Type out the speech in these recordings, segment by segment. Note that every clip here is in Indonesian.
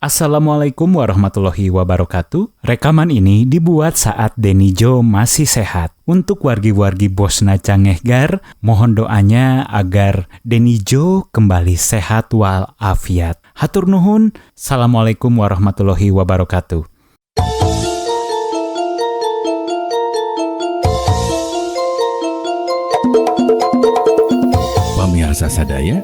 Assalamualaikum warahmatullahi wabarakatuh. Rekaman ini dibuat saat Denny Jo masih sehat. Untuk wargi-wargi bosna Cangehgar, mohon doanya agar Denny Jo kembali sehat walafiat. Hatur nuhun. Assalamualaikum warahmatullahi wabarakatuh. Pamirsa sadaya,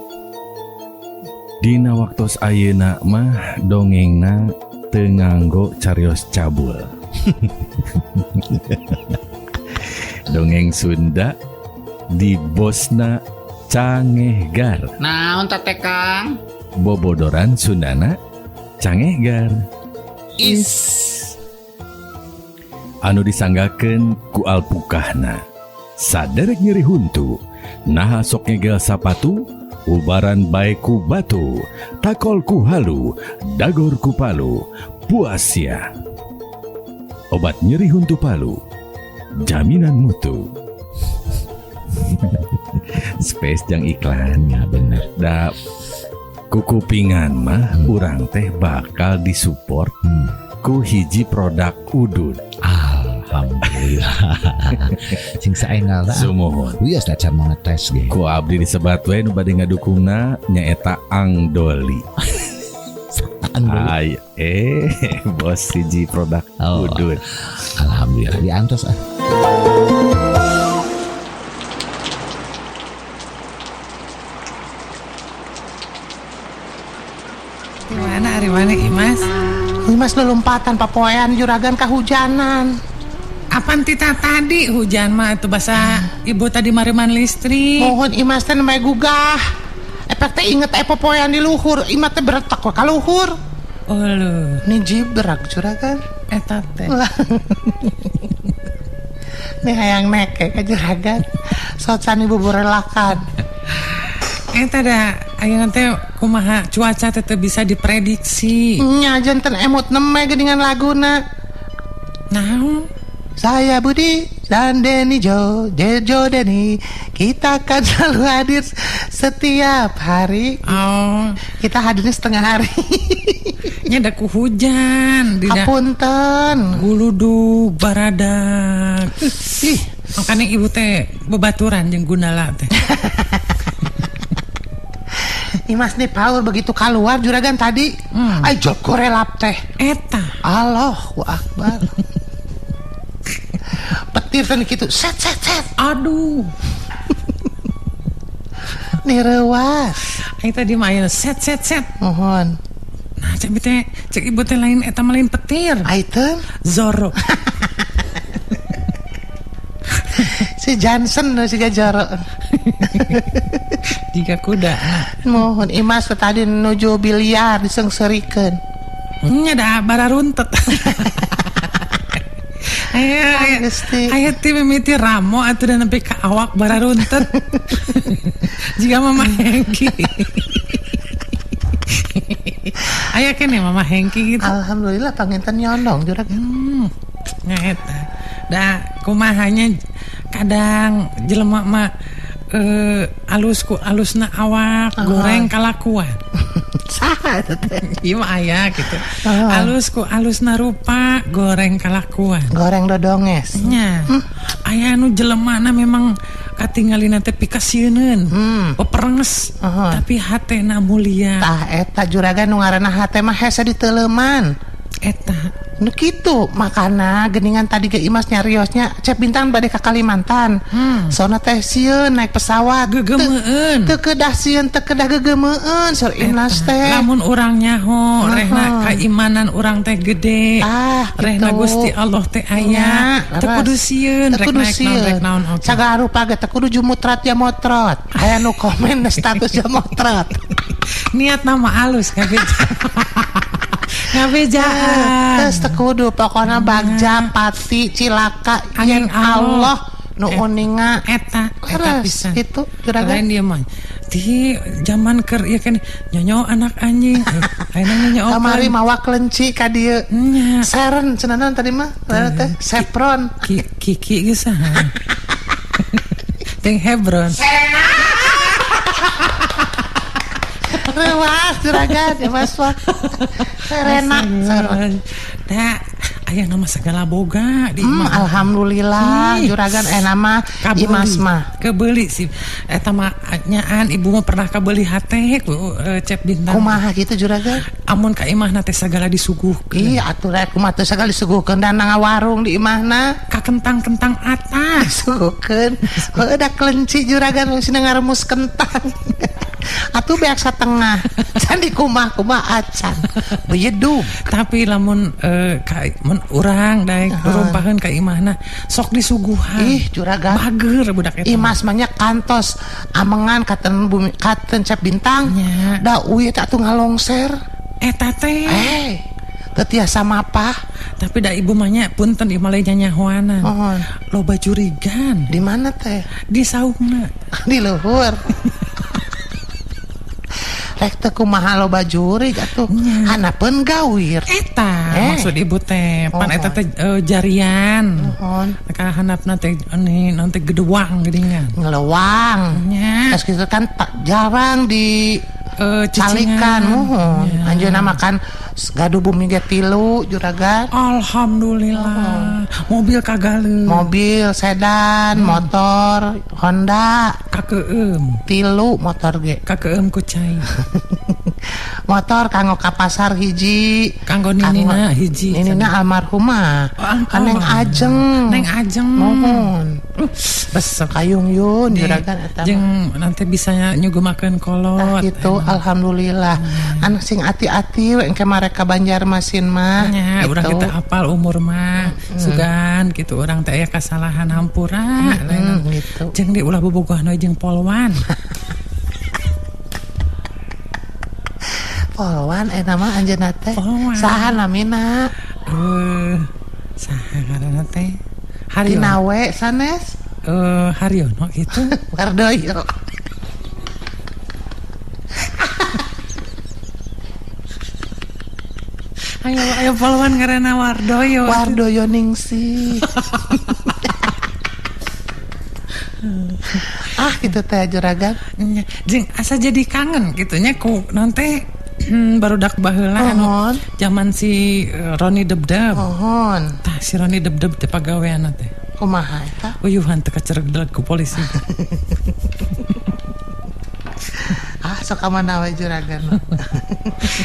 dina waktos ayeuna mah dongengna teu nganggo carios cabul. Dongeng Sunda di bosna Cangehgar. Naon teh Kang? Bobodoran Sundana Cangehgar. Is. Anu disanggakeun ku alpukahna. Saderek nyeri huntu, naha sok ngegel sapatu, ubaran bae ku batu, takol ku halu, dagor ku palu, puas ya. Obat nyeri huntu palu, jaminan mutu. Space jang iklan. Ya bener. Da kukupingan mah urang teh bakal disupport ku hiji produk udud. Alhamdulillah. Sing saengalna. Sumuhun. Wios da can monetes ge. Ku abdi disebat we nu bade ngadukungna nyaeta Angdoli. Ay, bos hiji produk udud. Alhamdulillah diantos ah. Di mana Imas? Imas lelumpatan papoean juragan kahujanan. Apaan tita tadi hujan mah itu bahasa ibu tadi mariman listrik. Mohon Imas teh namanya gugah. Efek teh inget papoean di luhur. Imas teh beretak we ka luhur. Oh lu. Ini jibrak juragan. Eta teh. Nih hayang neke ka juragan. Socan ibu berelakan. Eta da ayeuna teh kumaha cuaca teh bisa diprediksi. Nya janten emut neme geuningan laguna. Naon? Saya Budi dan Denny Jo, Denny. Kita akan selalu hadir setiap hari. Oh, kita hadirnya setengah hari. nya da ku hujan di Apunten. Guludug baradag. Ih, makanya ibu teh bebaturan jeung Gundala teh. Imas nih Paul begitu keluar juragan tadi. Ay jog korelap teh. Eta. Allahu Akbar. Petir teh kitu set. Aduh. Nih rewas. Ai tadi mah aya set. Mohon. Nah, cek ibu teh lain eta mah lain petir. Item Zorro. si Johnson si Gajaro. Jika kuda. Mohon Imas tadi nuju biliar disengserikeun. Nya da bararuntet. Aya ti mimiti ramo atuh dan nepi ka awak bararuntet. Jika Mama Hengki. Aya keneh Mama Hengki gitu. Alhamdulillah panginten nyondong juragan. Nya eta. Da kumahanya kadang jelema mah alusna awak goreng kalakuan. Saha teh? Ieu mah aya gitu. Alusna rupa goreng kalakuan. Goreng dodonges. Nya. Aya anu jelemana memang katinggalina teh pikasieun. Peperenges. Tapi hatena mulia. Tah eta juragan nu ngaranna hate mah hese diteuleman. Eta. Nu kitu makana geuningan tadi ge Imas nyariosnya cek bintang bade ka Kalimantan. Soalna teh sieun naik pesawat gegeumeueun. Teu kedah sieun teu kedah gegeumeueun saur Imas teh. Lamun urang nyaho rehna kaimanan urang teh gede. Rehna Gusti Allah teh aya. Teu kudu sieun rek naon oge. Sagarupa ge teu kudu jumutrat jamotrot. Aya nu komen status jamotrot. Niat nama alus kabeja. Ngabejaan. Terus tekudu pokoknya bagja pati cilaka yang Allah nu uninga eta pisan itu juragan lain dia mah di zaman keur ieu kan nyonyo anak anjing ayeuna nyonyo kamari mawa kelenci ka dieu seren cenah tadi mah teh Sepron Kiki geus saha teh Hebron Rewas juragan ya mas wah. Serena. Da, aya nama segala boga di imah. Alhamdulillah juragan nama Imas mah. Kebeuli sih. Eta mah nyaan ibu mah pernah kebeuli hate ku Cep Bintang. Kumaha gitu juragan? Amun ka imahna teh segala disuguhkeun. Iya atuh rek kumaha teh segala disuguhkeun dan warung di imahna. Ka kentang-kentang atas. Disuguhkeun. Heuda kelenci juragan nu sina ngaremus kentang. Atuh beak satengah. Can di kumah-kumah acan. Beyedu. Tapi lamun mun urang daek rumpaheun ka imahna sok disuguhan. Ih juragan bager budak eta. Imas mah nya kantos amengan katen bumi katen Cep Bintang. Nya. Da uwi teh atuh ngalongser. Eta teh. Teu tiasa mapah. Tapi da ibu mah nya punten ieu mah nyanyahoanan. Mohon. Loba jurigan. Di mana teh? Di saungna. Di luhur. Rek teh kumaha loba jurig atuh. Hanapeun gawir. Eta maksud ibu teh pan eta teh jarian. Ka handapna teh nanti gedewang geuningan. Ngelewang. Nya. Terus kitu kan jarang di calikan mohon. Anjeunna makan gaduh bumi ge 3 juragan. Alhamdulillah. Mobil kagaleung. Mobil sedan, motor Honda. Kakeueum. 3 motor ge. Kakeueum ku cai. Motor kanggo ka pasar hiji. Kanggo ninina hiji. Ninina almarhumah. Neng Ajeng. Neng Ajeng. Mohon. Besok Kayung yun juragan eta. Jeung nanti bisa nyugumakeun kolot. Gitu alhamdulillah. Anu sing ati-ati we engke mereka Banjarmasin mah. Nya, gitu. urang kita hafal umur mah. Sugan gitu urang teh aya kasalahan hampura. Gitu. Jeung di ulah bobogohna jeung polwan. Polwan nama anjeunna teh. Polwan. Saha namina? Saha ngaranna teh? Haryono. Dinawe sanes? Haryono gitu. Wardoyo. Ayo polwan ngaranna Wardoyo. Wardoyo Ningsih. Gitu teh juragan. Jeung asa jadi kangen gitunya ku nanti barudak baheula anu zaman si Roni Debdeb. Mohon. Tah si Roni Debdeb teh pagaweanna teh. Kumaha eta? Uyuhan teh kacereg ku polisi. Sok kamana we juragan.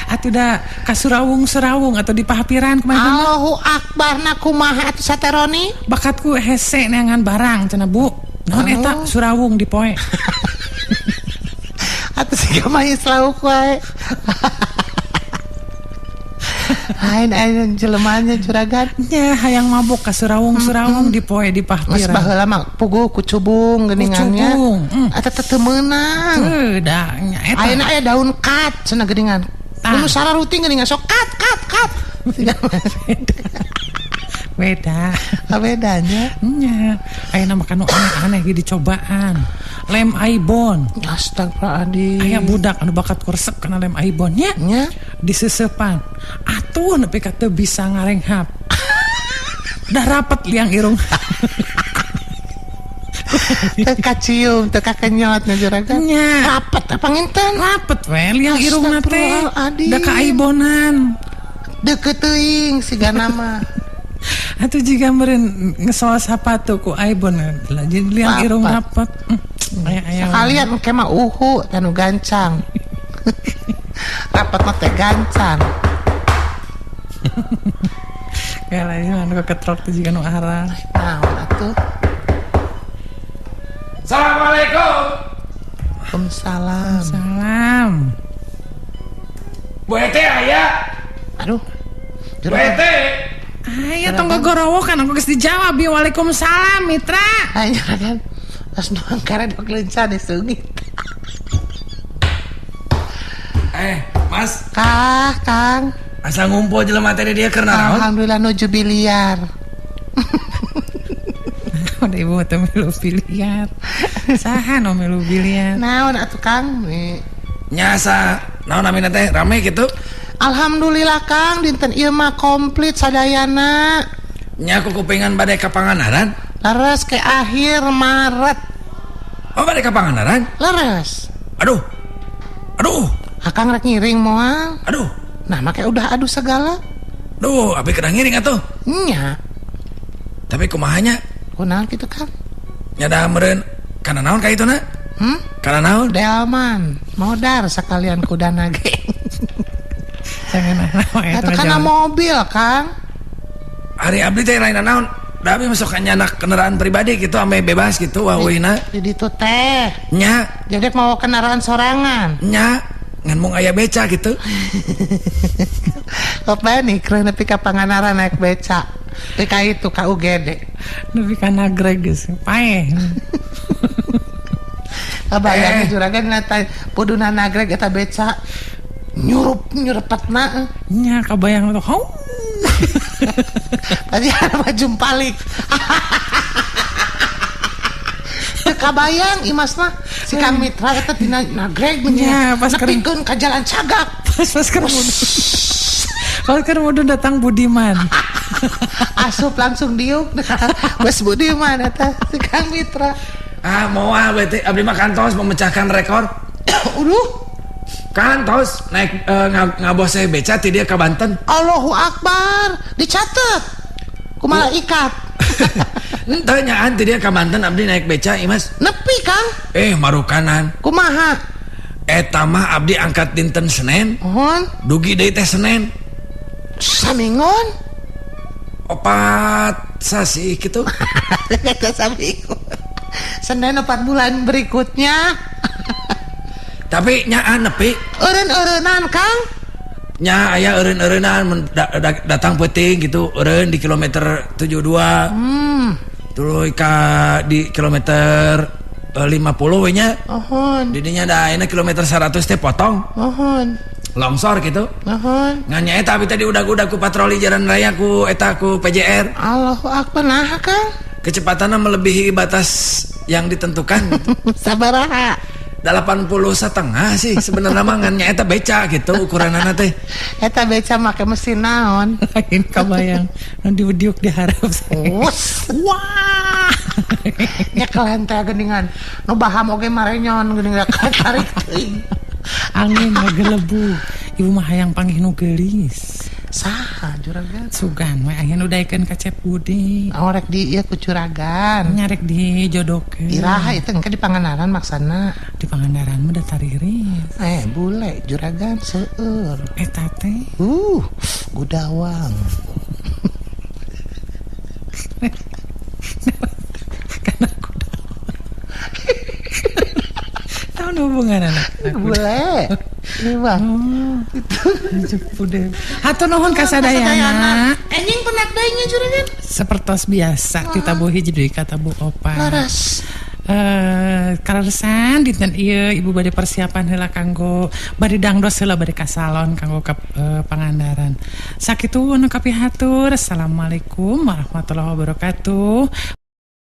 Atuh da ka Surawung atau di Pahapiran kumaha? Allahu Akbar na kumaha atuh sateroni? Bakatku hese neangan barang cenah Bu. Naon eta Surawung di poe. Atuh siga mah slauk wae. Ain jelemanya juragan. Nya hayang mabok ka Surawung di poe di Pahapiran. Mas baheula mah puguh ku cubung geuningannya. Eta teh meunang. Da nya eta. Ayeuna aya daun kat cenah geuningan. Anu sararuting geuningan sok kat. Beda. Bedanya. Nya, ayeuna makan nu aneh-aneh ge dicobaan. Lem Aibon. Astagfirullahaladzim. Aya budak anu bakat kuresep kana lem Aibon nya. Diseusepan. Atuh nepi ka teu bisa ngarenghap. Dah rapet liang irung. Teu kacium, teu kakenyot na juragan. Nya. Rapet apa nginten? Rapet we liang irungna teh. Da ka Aibonan. Deukeut teuing sigana mah. Atuh jiga meureun ngesoal sapatu ku Aibon lah jadi liang irung rapet. Aya sekalian engke mah uhu anu gancang. Rapet mah teh gancang. Ya lain anu ketrok teh jiga nu arang. Naon atuh? Assalamualaikum. Waalaikumsalam. Salam. Bu Ete aya? Aduh. Bu Ete. Aya tong gogorowokan aku geus dijawab ya Waalaikumsalam Mitra. Aya juragan. Pas nuang karedok leuncan diseungit. Mas. Kang. Asa ngumpul jelema teh di dieu keur naon? Alhamdulillah nuju biliar. Udah ibu teh milu biliar. Saha nu milu biliar? Naon atuh Kang? Nyasa naon namina teh rame gitu? Alhamdulillah Kang dinten ieu mah komplit sadayana. Nya aku kupingan bade ka Pangandaran. Leres ke akhir Maret. Oh bade ka Pangandaran? Leres. Aduh. Akang rek ngiring moal. Aduh, Nah makanya udah adu segala. duh, abi kena ngiring atuh. Nya Tapi kumahanya kunaon gitu kan. nyada meureun kana naon ka ituna? Kana naon? Delman modar sekalian kuda nage. Jangan Itu karena mobil Kang. Hari abdi teh lain naon? Da abi masuk ka nyanak kendaraan pribadi gitu ame bebas gitu wawina. Jadi itu teh. Nya, Jadi mau kendaraan sorangan. nya ngan mung aya beca gitu. Apa nih keren tapi ka Pangandaran naik beca. Ka itu ka UGD. Nepi ka Nagreg geus paeh. Kabayang juragan ngata puduna nagreg eta beca. Nyurupetna. Nya kabayang tuh. Hau. Tadi ada maju palik. Kabayang imas mah si Kang Mitra eta tina nagreg Nya, pas nepikeun ka jalan cagak. Pas keur mudu datang Budiman. Asup langsung diuk. Wes Budiman eta si Kang Mitra. Ah, moal berarti abdi mah kantos memecahkan rekor. Kantos naik ngabose beca ti dia ka Banten. Allahu Akbar, dicatat. Ku malaikat. Henteu nyaan ti dia ka Banten abdi naik beca Imas. Nepi Kang, Marukanan. kumaha? Eta mah abdi angkat dinten Senin, Mohon, dugi deui teh Senin. samingon. Opat sasi gitu. Kata samingon. Senin 4 bulan berikutnya. Tapi nyaan nepi. Eureun-eureunnan Kang. Nya aya eureun-eureunnan datang peuting gitu, eureun di kilometer 72. Tuluy ka di kilometer 50 we nya. Mohon, Di dinya da ayeuna kilometer 100 teh potong. mohon, Longsor gitu. mohon. Ngan nya eta abi tadi udah ku patroli jalan raya ku eta ku PJR. Allahu Akbar, nah Kang. Kecepatannya melebihi batas yang ditentukan. Sabaraha? 80 setengah sih sebenarnya mah ngan nya eta beca gitu ukuranana teh. Eta beca make mesin naon? Lain kabayang. Nu diudiuk diharap. Wus. Wah. Nya kelenteh geuningan. Nu baham oge marenyon geuning tarik teuing. Angin ngagelebu. Ibu mah hayang panggih nu geulis. Saha juragan? Sugan we angin udaikeun ka Cep Budi. Orek di ieu ku curagan. Nyarek dijodokeun. Iraha itu engke di Pangandaran maksana. Di Pangandaran mah da tariris. Bule juragan seueur. Eta teh Gudawang. kana kuda. Tahu hubungan anak. Bule. Ini Bang. Cep Budi. Hatur nuhun ka sadayana. Enjing penak deui nya juragan. Sapertos biasa kita boh hiji deui kata Bu Opa. Laras. Kararesan dinten ieu ibu bade persiapan heula kanggo bade dangdos heula bade ka salon kanggo ka Pangandaran. Sakitu nu kapihatur. Assalamualaikum warahmatullahi wabarakatuh.